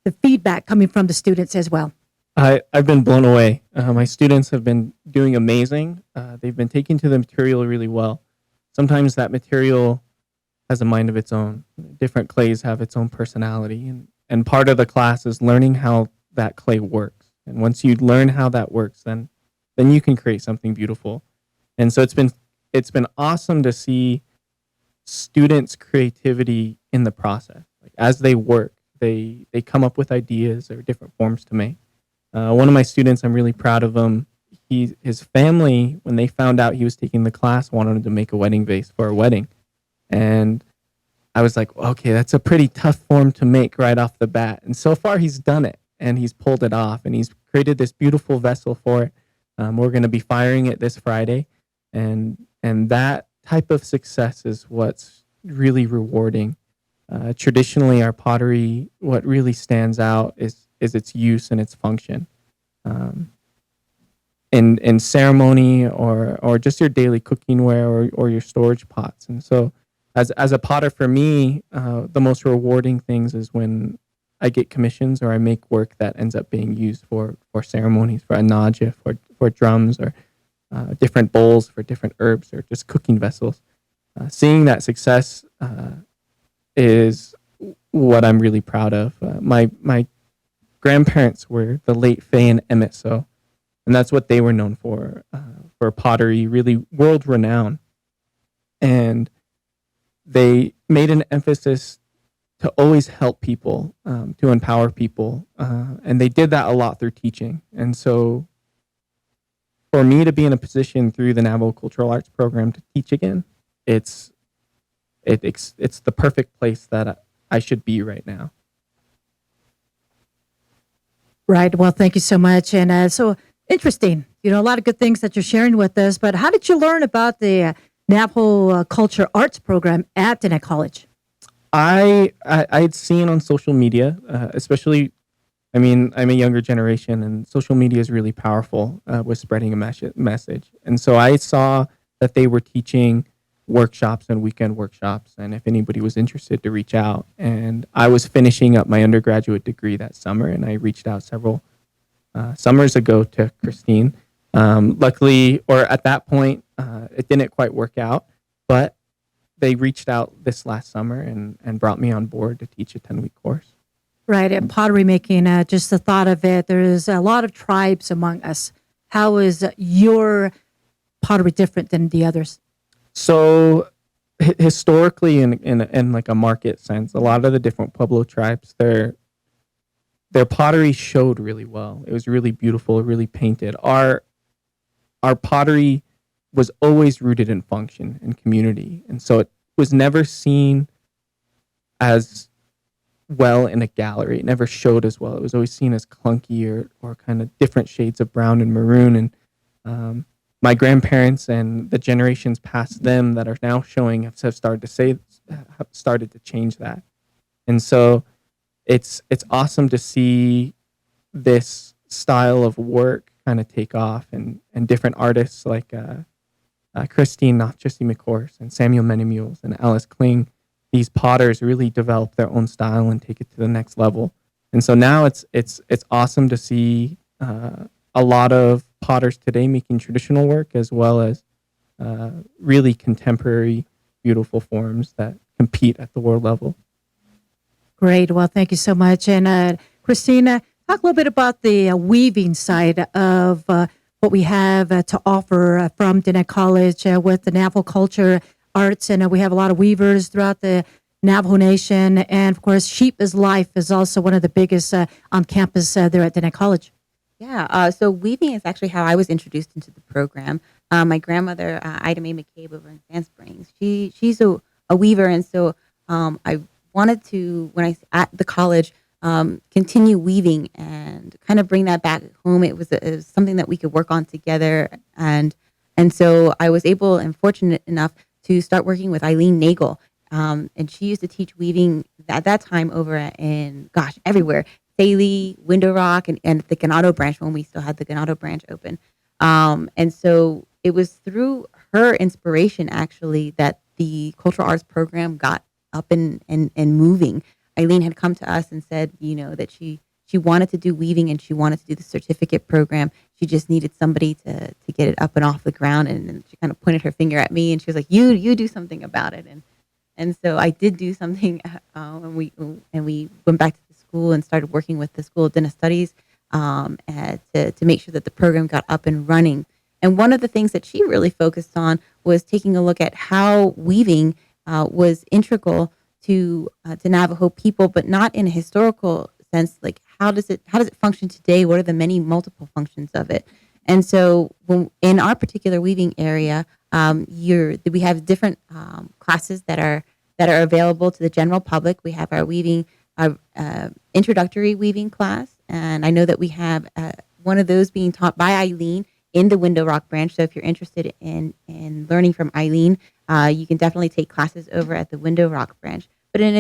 the feedback coming from the students as well? I've been blown away. My students have been doing amazing. They've been taking to the material really well. Sometimes that material has a mind of its own. Different clays have its own personality, and part of the class is learning how that clay works. And once you learn how that works, then you can create something beautiful. And so it's been awesome to see students' creativity in the process. Like as they work, they come up with ideas or different forms to make. One of my students, I'm really proud of him. His family, when they found out he was taking the class, wanted him to make a wedding vase for a wedding. And I was like, okay, that's a pretty tough form to make right off the bat. And so far, he's done it and he's pulled it off and he's created this beautiful vessel for it. We're going to be firing it this Friday, and that type of success is what's really rewarding. Traditionally, our pottery, what really stands out is its use and its function. Um, in ceremony or just your daily cooking ware or your storage pots. And so as a potter for me, the most rewarding things is when I get commissions or I make work that ends up being used for ceremonies, for anaja, for drums or different bowls for different herbs or just cooking vessels. Seeing that success is what I'm really proud of. My grandparents were the late Faye and Emmett So, and that's what they were known for pottery, really world renowned. And they made an emphasis to always help people, to empower people, and they did that a lot through teaching. And so, for me to be in a position through the Navajo Cultural Arts program to teach again, it's the perfect place that I should be right now. Right. Well, thank you so much. And so interesting. You know, a lot of good things that you're sharing with us. But how did you learn about the Navajo Culture Arts program at Diné College? I'd seen on social media, especially. I mean, I'm a younger generation, and social media is really powerful with spreading a message. And so I saw that they were teaching workshops and weekend workshops, and if anybody was interested, to reach out. And I was finishing up my undergraduate degree that summer, and I reached out several summers ago to Christine. Luckily, or at that point, it didn't quite work out, but they reached out this last summer and brought me on board to teach a 10-week course. Right. And pottery making, just the thought of it, there's a lot of tribes among us. How is your pottery different than the others? So historically, in like a market sense, a lot of the different Pueblo tribes, their pottery showed really well. It was really beautiful, really painted. Our pottery was always rooted in function and community, and so it was never seen as well in a gallery. It never showed as well. It was always seen as clunky or kind of different shades of brown and maroon. And my grandparents and the generations past them that are now showing have started to change that. And so it's awesome to see this style of work kind of take off, and different artists like Christine Nachesi McCourse and Samuel Menemules and Alice Kling. These potters really develop their own style and take it to the next level. And so now it's awesome to see a lot of potters today making traditional work as well as really contemporary, beautiful forms that compete at the world level. Great. Well, thank you so much. And Christina, talk a little bit about the weaving side of what we have to offer from Diné College with the Navajo Culture Arts. And we have a lot of weavers throughout the Navajo Nation. And of course, Sheep is Life is also one of the biggest on campus there at Diné College. Yeah, so weaving is actually how I was introduced into the program. My grandmother, Ida Mae McCabe over in Sand Springs, she's a weaver. And so I wanted to, when I at the college, continue weaving and kind of bring that back home. It was something that we could work on together. And so I was able and fortunate enough to start working with Eileen Nagel. And she used to teach weaving at that time over in, everywhere. Saley, Window Rock, and the Ganado branch when we still had the Ganado branch open. And so it was through her inspiration, actually, that the cultural arts program got up and moving. Eileen had come to us and said, that she She wanted to do weaving and she wanted to do the certificate program. She just needed somebody to get it up and off the ground. And she kind of pointed her finger at me and she was like, you do something about it. And so I did do something, and we went back to the school and started working with the School of Dinner Studies to make sure that the program got up and running. And one of the things that she really focused on was taking a look at how weaving was integral to Navajo people, but not in a historical sense. Like how does it function today? What are the many multiple functions of it? And so in our particular weaving area, we have different classes that are available to the general public. We have our weaving, our introductory weaving class, and I know that we have one of those being taught by Eileen in the Window Rock branch. So if you're interested in learning from Eileen, you can definitely take classes over at the Window Rock branch. But in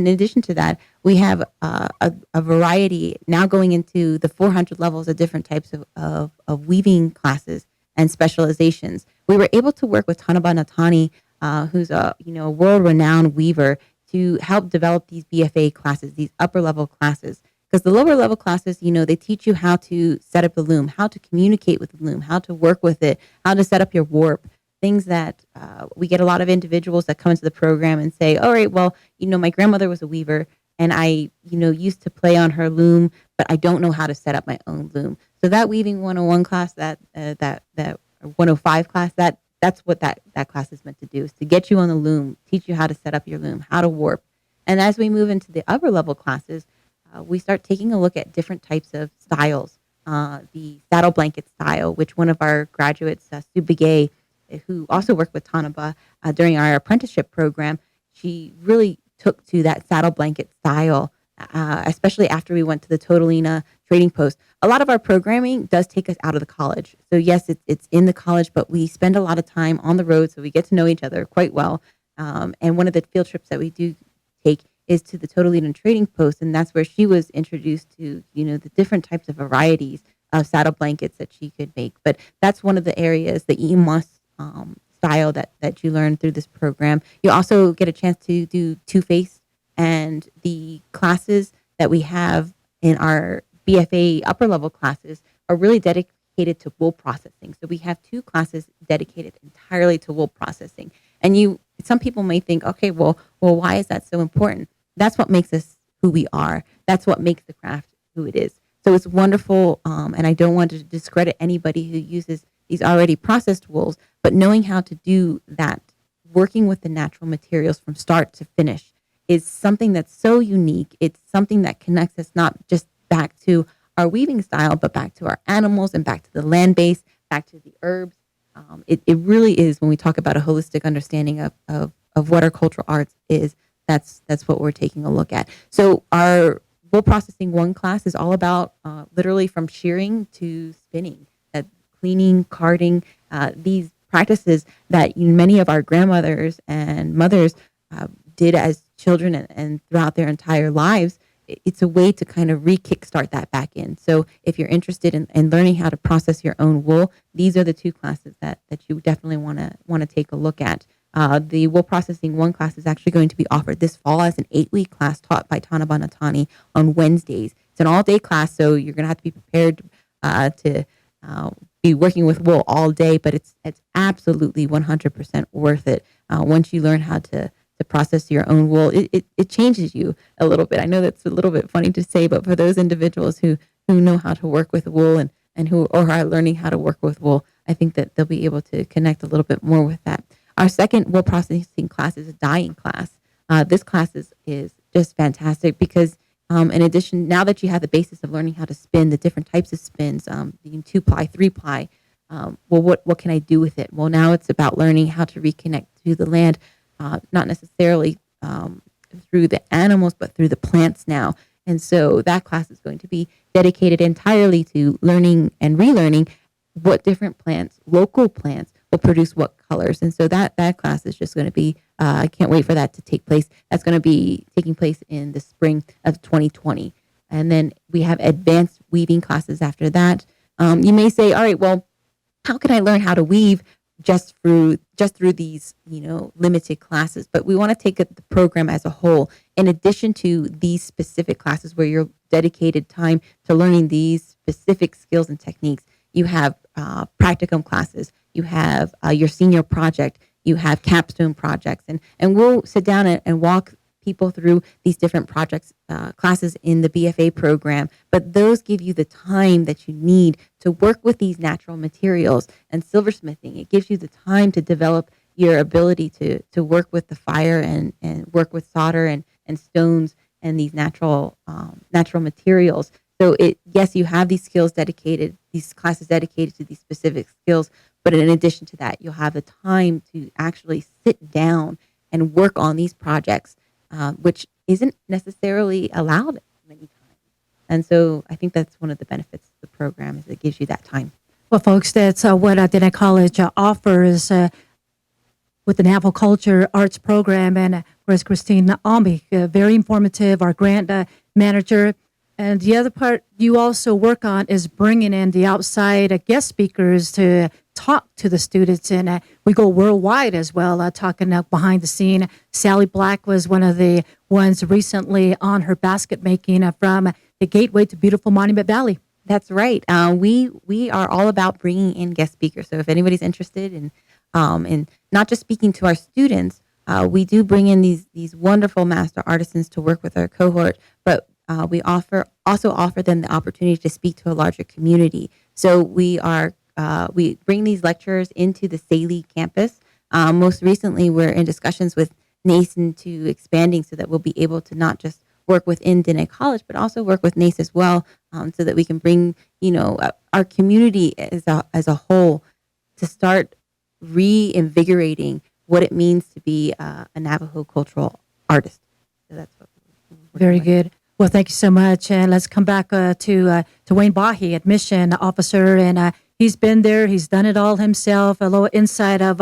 addition to that, we have a variety now going into the 400 levels of different types of weaving classes and specializations. We were able to work with Tanaba Natani, who's a world-renowned weaver, to help develop these BFA classes, these upper-level classes. Because the lower-level classes, they teach you how to set up the loom, how to communicate with the loom, how to work with it, how to set up your warp. Things that we get a lot of individuals that come into the program and say, all right, well, my grandmother was a weaver and I, used to play on her loom, but I don't know how to set up my own loom. So that weaving 101 class, that 105 class, that's what that class is meant to do, is to get you on the loom, teach you how to set up your loom, how to warp. And as we move into the upper level classes, we start taking a look at different types of styles. The saddle blanket style, which one of our graduates, Sue Begay, who also worked with Tanaba during our apprenticeship program, she really took to that saddle blanket style, especially after we went to the Totalina trading post. A lot of our programming does take us out of the college. So yes, it's in the college, but we spend a lot of time on the road, so we get to know each other quite well. And one of the field trips that we do take is to the Totalina trading post, and that's where she was introduced to, the different types of varieties of saddle blankets that she could make. But that's one of the areas, the EMOS style that you learn through this program. You also get a chance to do two-face, and the classes that we have in our BFA upper level classes are really dedicated to wool processing. So we have 2 classes dedicated entirely to wool processing. And some people may think, okay, well, why is that so important? That's what makes us who we are. That's what makes the craft who it is. So it's wonderful, and I don't want to discredit anybody who uses these already processed wools, but knowing how to do that, working with the natural materials from start to finish, is something that's so unique. It's something that connects us not just back to our weaving style, but back to our animals and back to the land base, back to the herbs. It really is, when we talk about a holistic understanding of what our cultural arts is, that's what we're taking a look at. So our wool processing 1 class is all about literally from shearing to spinning, cleaning, carding, these practices that many of our grandmothers and mothers did as children and throughout their entire lives. It's a way to kind of re-kickstart that back in. So if you're interested in learning how to process your own wool, these are the 2 classes that you definitely want to take a look at. The wool processing 1 class is actually going to be offered this fall as an 8-week class taught by Tanaba Natani on Wednesdays. It's an all-day class, so you're going to have to be prepared to be working with wool all day, but it's absolutely 100% worth it. Once you learn how to process your own wool, it changes you a little bit. I know that's a little bit funny to say, but for those individuals who know how to work with wool and who are learning how to work with wool, I think that they'll be able to connect a little bit more with that. Our second wool processing class is a dyeing class. This class is just fantastic because in addition, now that you have the basis of learning how to spin, the different types of spins, the 2-ply, 3-ply, well, what can I do with it? Well, now it's about learning how to reconnect to the land, not necessarily through the animals, but through the plants now. And so that class is going to be dedicated entirely to learning and relearning what different plants, local plants, will produce what colors. And so that class is just going to be, I can't wait for that to take place. That's going to be taking place in the spring of 2020. And then we have advanced weaving classes after that. You may say, all right, well, how can I learn how to weave just through these limited classes, but we want to take the program as a whole. In addition to these specific classes where you're dedicated time to learning these specific skills and techniques, you have practicum classes, you have your senior project, you have capstone projects, and we'll sit down and walk people through these different projects classes in the BFA program, but those give you the time that you need to work with these natural materials. And silversmithing, it gives you the time to develop your ability to work with the fire and work with solder and stones and these natural materials. So yes, you have these these classes dedicated to these specific skills, but in addition to that, you'll have the time to actually sit down and work on these projects, which isn't necessarily allowed many times. And so I think that's one of the benefits of the program, is it gives you that time. Well, folks, that's what Dene College offers with the Navajo Culture Arts Program. And whereas Christine Almy, very informative, our grant manager. And the other part you also work on is bringing in the outside guest speakers to talk to the students. And we go worldwide as well, talking behind the scene. Sally Black was one of the ones recently on her basket making from the Gateway to beautiful Monument Valley. That's right. We are all about bringing in guest speakers. So if anybody's interested in not just speaking to our students, we do bring in these wonderful master artisans to work with our cohort, but we also offer them the opportunity to speak to a larger community. So we bring these lecturers into the Saley campus. Most recently, we're in discussions with NACE to expanding so that we'll be able to not just work within Dene College, but also work with NACE as well, so that we can bring our community as a whole to start reinvigorating what it means to be a Navajo cultural artist. So that's what we're Very doing. good. Well, thank you so much. And let's come back to Wayne Bahi, admission officer. And he's been there. He's done it all himself. A little insight of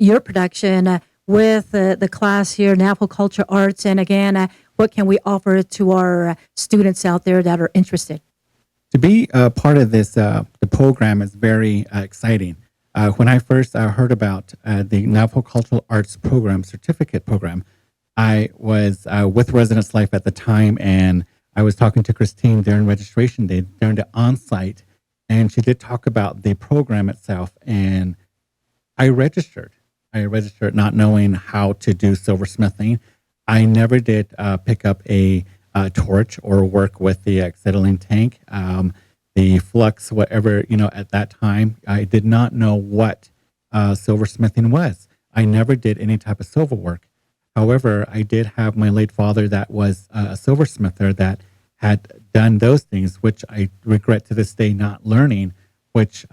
your production with the class here, Navajo Culture Arts. And again, what can we offer to our students out there that are interested? To be part of this, the program is very exciting. When I first heard about the Navajo Cultural Arts Program, certificate program, I was with Residence Life at the time, and I was talking to Christine during registration day, during the on-site, and she did talk about the program itself, and I registered. Not knowing how to do silversmithing. I never did pick up a torch or work with the acetylene tank, the flux, whatever, at that time. I did not know what silversmithing was. I never did any type of silver work. However, I did have my late father that was a silversmither that had done those things, which I regret to this day not learning, which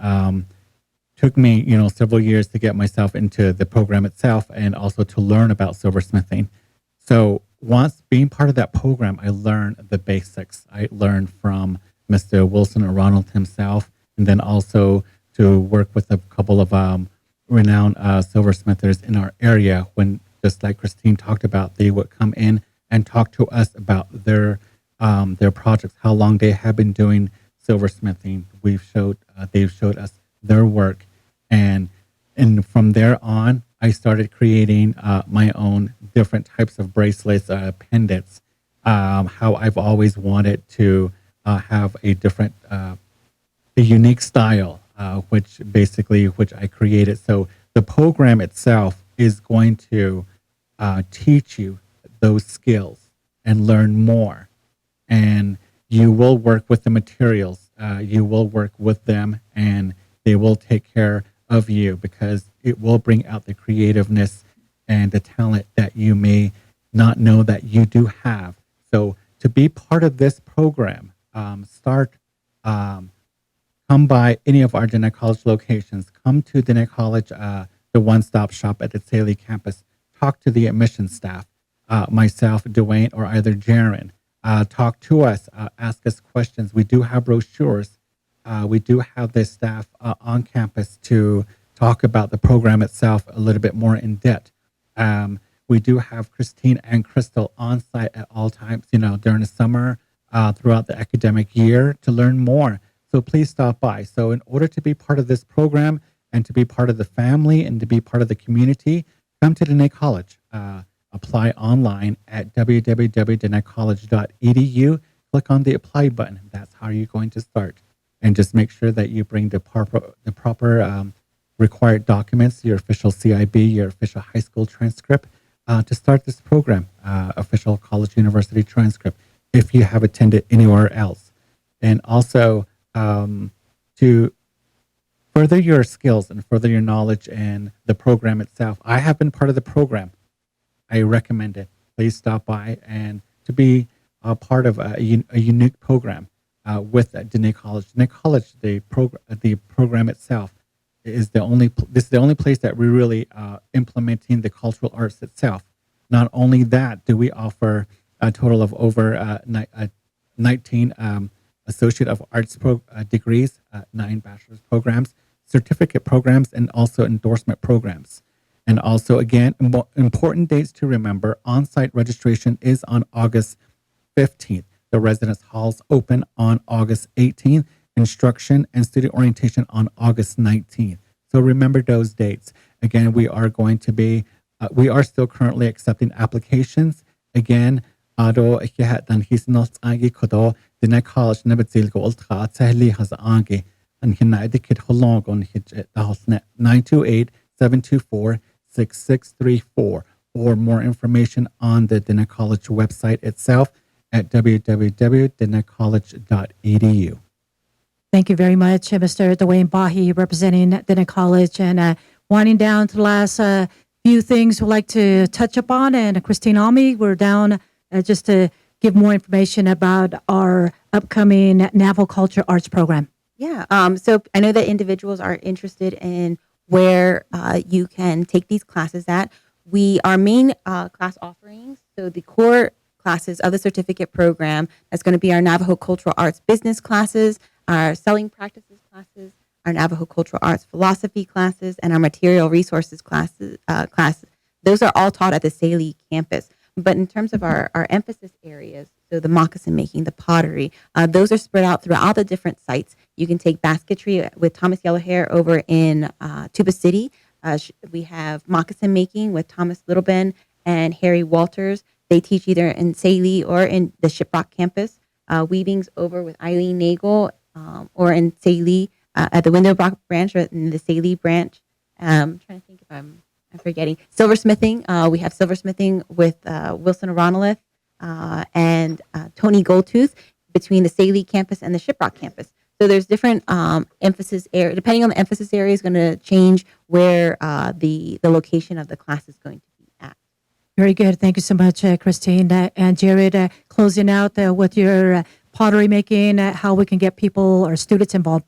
took me, several years to get myself into the program itself and also to learn about silversmithing. So once being part of that program, I learned the basics. I learned from Mr. Wilson or Ronald himself, and then also to work with a couple of renowned silversmithers in our area. When, just like Christine talked about, they would come in and talk to us about their projects, how long they have been doing silversmithing. They've showed us their work, and from there on, I started creating my own different types of bracelets, pendants. How I've always wanted to have a different, a unique style, which I created. So the program itself is going to teach you those skills and learn more. And you will work with the materials. You will work with them, and they will take care of you, because it will bring out the creativeness and the talent that you may not know that you do have. So to be part of this program, come by any of our Dene College locations. Come to Dene College, the one-stop shop at the Saley campus. Talk to the admissions staff, myself, Dwayne, or either Jaron. Talk to us, ask us questions. We do have brochures. We do have the staff on campus to talk about the program itself a little bit more in depth. We do have Christine and Crystal on site at all times, during the summer, throughout the academic year, to learn more. So please stop by. So in order to be part of this program, and to be part of the family and to be part of the community, come to Dene College. Apply online at www.denecollege.edu. Click on the apply button. That's how you're going to start. And just make sure that you bring the proper required documents, your official CIB, your official high school transcript, to start this program, official college university transcript, if you have attended anywhere else. And also to further your skills and further your knowledge and the program itself. I have been part of the program. I recommend it. Please stop by and to be a part of a unique program with Dene College. Dene College, the program itself, is the only place that we're really implementing the cultural arts itself. Not only that, do we offer a total of over 19 Associate of Arts degrees, 9 bachelor's programs, certificate programs, and also endorsement programs. And also, again, important dates to remember, on-site registration is on August 15th. The residence halls open on August 18th. Instruction and student orientation on August 19th. So remember those dates. Again, we are still currently accepting applications. Again, ado dan hisnos agi kodo Dene College nebetzil go ultra tsahli has agi and hina edikit holong on hit 928-724-6634 or more information on the Dene College website itself at www.denecollege.edu. Thank you very much, Mr. Dwayne Bahi, representing Dene College. And winding down to the last few things we'd like to touch upon. And Christine Almy, we're down just to give more information about our upcoming Naval Culture Arts program. Yeah. So I know that individuals are interested in where you can take these classes at. Our main class offerings, so the core classes of the certificate program, that's going to be our Navajo Cultural Arts business classes, our selling practices classes, our Navajo Cultural Arts philosophy classes, and our material resources classes. Those are all taught at the Saley campus. But in terms of our emphasis areas, so the moccasin making, the pottery, those are spread out throughout the different sites. You can take basketry with Thomas Yellowhair over in Tuba City. We have moccasin making with Thomas Littleben and Harry Walters. They teach either in Saley or in the Shiprock campus. Weavings over with Eileen Nagel or in Saley at the Window Rock branch or in the Saley branch. I'm trying to think if I'm forgetting. Silversmithing. We have silversmithing with Wilson Aronolith and Tony Goldtooth between the Saley campus and the Shiprock campus. So there's different emphasis area. Depending on the emphasis area is going to change where the location of the class is going to be at. Very good. Thank you so much, Christine. And Jared, closing out with your pottery making, how we can get people or students involved.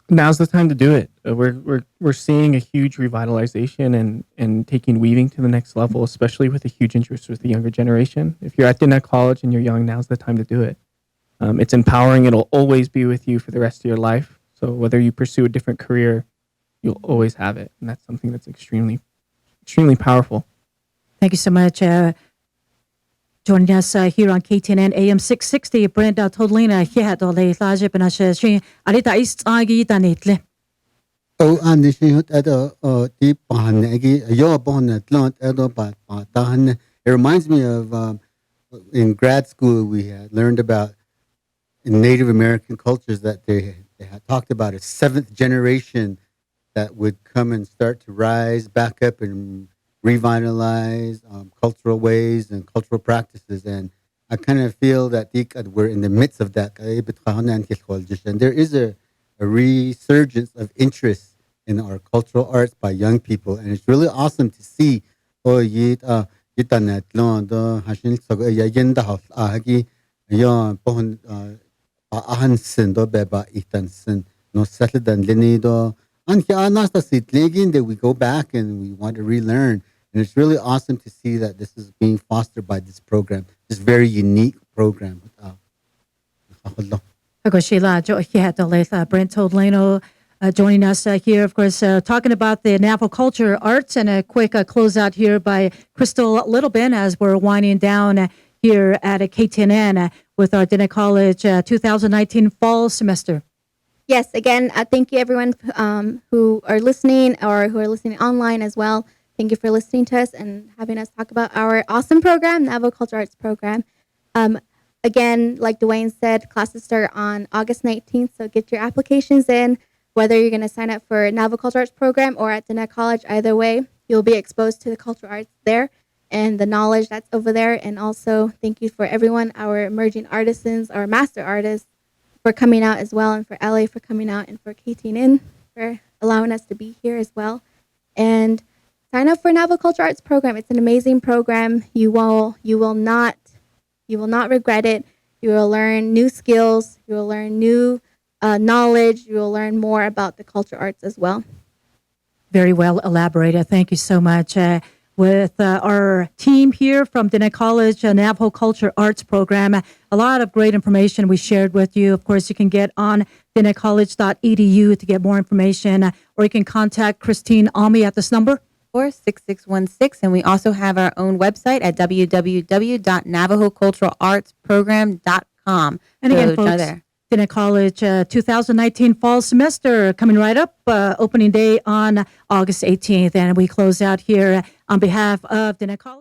Now's the time to do it. We're seeing a huge revitalization and taking weaving to the next level, especially with a huge interest with the younger generation. If you're at Dene College and you're young, now's the time to do it. It's empowering. It'll always be with you for the rest of your life. So whether you pursue a different career, you'll always have it. And that's something that's extremely, extremely powerful. Thank you so much. Joining us here on KTNN AM 660, Brenda Todlina, here to the Laje Penashe, Arita East Agi Danitle. Oh, and this is deep on your bonnet, it reminds me of in grad school, we had learned about in Native American cultures that they had talked about a 7th generation that would come and start to rise back up and revitalize cultural ways and cultural practices. And I kind of feel that we're in the midst of that. And there is a resurgence of interest in our cultural arts by young people. And it's really awesome to see. That we go back and we want to relearn. And it's really awesome to see that this is being fostered by this program, this very unique program. Brent Todlino joining us here, of course, talking about the Navajo Culture Arts, and a quick closeout here by Crystal Littleben as we're winding down here at KTNN with our Dene College 2019 fall semester. Yes, again, thank you everyone who are listening or who are listening online as well. Thank you for listening to us and having us talk about our awesome program, Navajo Culture Arts Program. Again, like Dwayne said, classes start on August 19th, so get your applications in. Whether you're going to sign up for Navajo Culture Arts Program or at Diné College, either way, you'll be exposed to the cultural arts there and the knowledge that's over there. And also, thank you for everyone, our emerging artisans, our master artists, for coming out as well, and for LA for coming out, and for KTNN for allowing us to be here as well. And sign up for Navajo Culture Arts Program. It's an amazing program. You will not regret it. You will learn new skills. You will learn new knowledge. You will learn more about the culture arts as well. Very well elaborated. Thank you so much. With our team here from Diné College Navajo Culture Arts Program, a lot of great information we shared with you. Of course, you can get on dinecollege.edu to get more information, or you can contact Christine Almy at this number. 6616, and we also have our own website at www.navajoculturalartsprogram.com. And again, So, folks, there. Diné College 2019 fall semester coming right up, opening day on August 18th. And we close out here on behalf of Diné College.